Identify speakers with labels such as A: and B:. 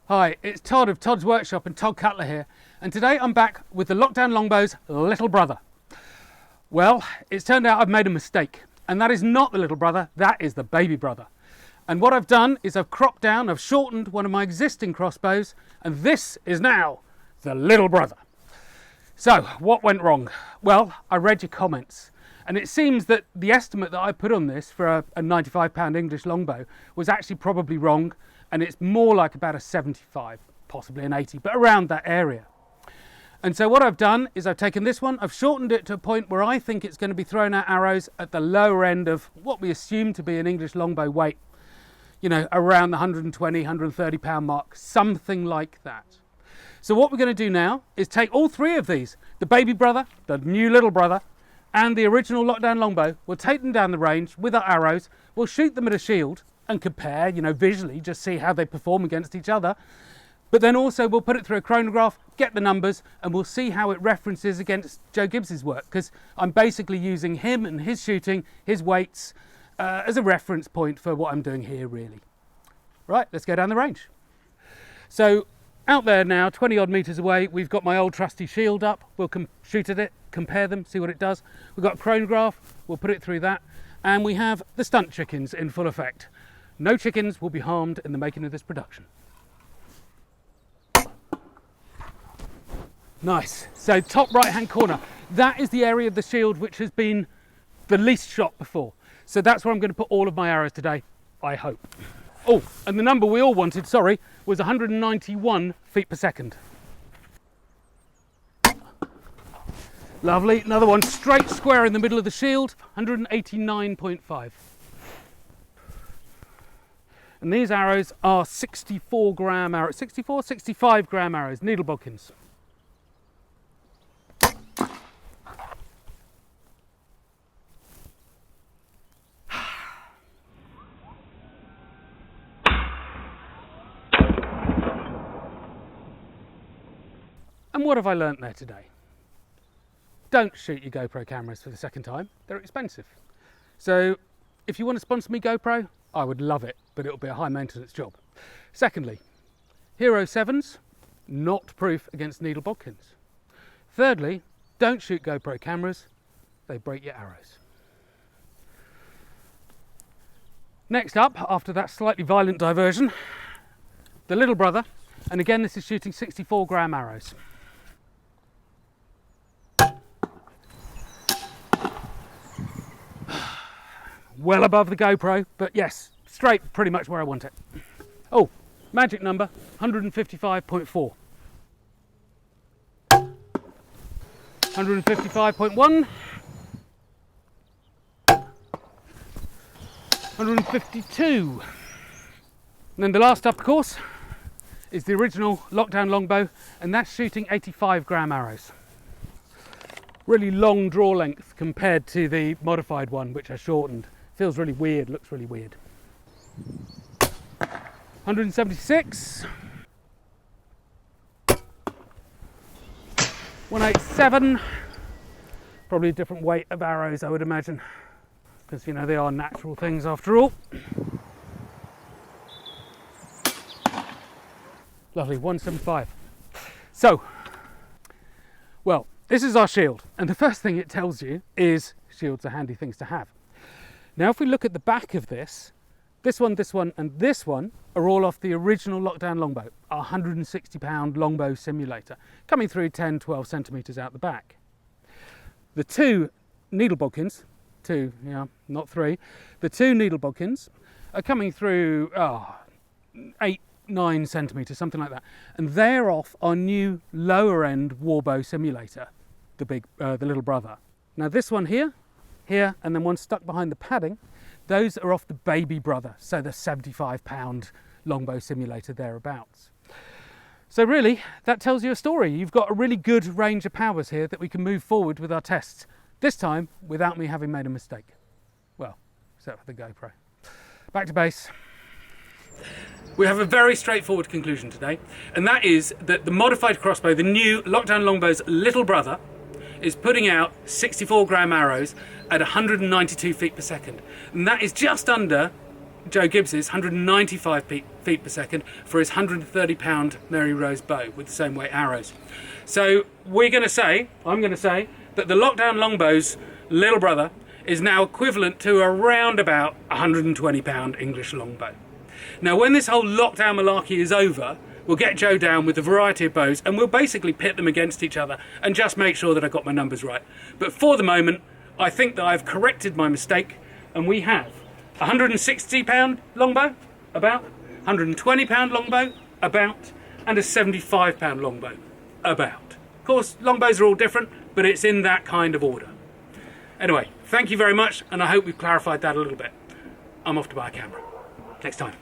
A: Hi, it's Todd of Todd's Workshop and Todd Cutler here, and today I'm back with the Lockdown Longbow's little brother. Well, it's turned out I've made a mistake, and that is not the little brother, that is the baby brother. And what I've done is I've cropped down, I've shortened one of my existing crossbows, and this is now the little brother. So, what went wrong? Well, I read your comments, and it seems that the estimate that I put on this for a £95 English longbow was actually probably wrong, and it's more like about a 75, possibly an 80, but around that area. And so what I've done is I've taken this one, I've shortened it to a point where I think it's going to be throwing out arrows at the lower end of what we assume to be an English longbow weight. You know, around the 120, 130 pound mark, something like that. So what we're going to do now is take all three of these, the baby brother, the new little brother, and the original Lockdown longbow. We'll take them down the range with our arrows, we'll shoot them at a shield and compare, you know, visually, just see how they perform against each other. But then also we'll put it through a chronograph, get the numbers, and we'll see how it references against Joe Gibbs's work, because I'm basically using him and his shooting, his weights, as a reference point for what I'm doing here, really. Right, let's go down the range. So out there now, 20 odd metres away, we've got my old trusty shield up. We'll shoot at it, compare them, see what it does. We've got a chronograph, we'll put it through that. And we have the stunt chickens in full effect. No chickens will be harmed in the making of this production. Nice. So top right hand corner, that is the area of the shield which has been the least shot before. So that's where I'm going to put all of my arrows today, I hope. Oh, and the number we all wanted, sorry, was 191 feet per second. Lovely, another one straight square in the middle of the shield, 189.5. And these arrows are 64 gram arrows, 65 gram arrows, needle bodkins. And what have I learnt there today? Don't shoot your GoPro cameras for the second time, they're expensive. So if you want to sponsor me GoPro, I would love it, but it'll be a high maintenance job. Secondly, Hero 7s, not proof against needle bodkins. Thirdly, don't shoot GoPro cameras, they break your arrows. Next up, after that slightly violent diversion, the little brother, and again this is shooting 64 gram arrows. Well above the GoPro, but yes, straight pretty much where I want it. Oh, magic number, 155.4. 155.1. 152. And then the last up, of course, is the original Lockdown longbow, and that's shooting 85 gram arrows. Really long draw length compared to the modified one, which I shortened. Feels really weird, looks really weird. 176. 187. Probably a different weight of arrows, I would imagine, because, you know, they are natural things after all. Lovely, 175. So, well, this is our shield, and the first thing it tells you is shields are handy things to have. Now if we look at the back of this one, and this one are all off the original Lockdown longbow, our 160 pound longbow simulator, coming through 10, 12 centimetres out the back. The two needle bodkins, not three, the two needle bodkins are coming through 8, 9 centimetres, something like that. And they're off our new lower end warbow simulator, the little brother. Now this one here, and then one stuck behind the padding, those are off the baby brother, so the 75 pound longbow simulator thereabouts. So really, that tells you a story. You've got a really good range of powers here that we can move forward with our tests, this time without me having made a mistake. Well, except for the GoPro. Back to base. We have a very straightforward conclusion today, and that is that the modified crossbow, the new Lockdown longbow's little brother, is putting out 64 gram arrows at 192 feet per second. And that is just under Joe Gibbs's 195 feet per second for his 130 pound Mary Rose bow with the same weight arrows. So I'm going to say that the Lockdown Longbow's little brother is now equivalent to around about 120 pound English longbow. Now when this whole lockdown malarkey is over, we'll get Joe down with a variety of bows and we'll basically pit them against each other and just make sure that I got my numbers right. But for the moment, I think that I've corrected my mistake, and we have a 160 pound longbow, about, 120 pound longbow, about, and a 75 pound longbow, about. Of course, longbows are all different, but it's in that kind of order. Anyway, thank you very much, and I hope we've clarified that a little bit. I'm off to buy a camera. Next time.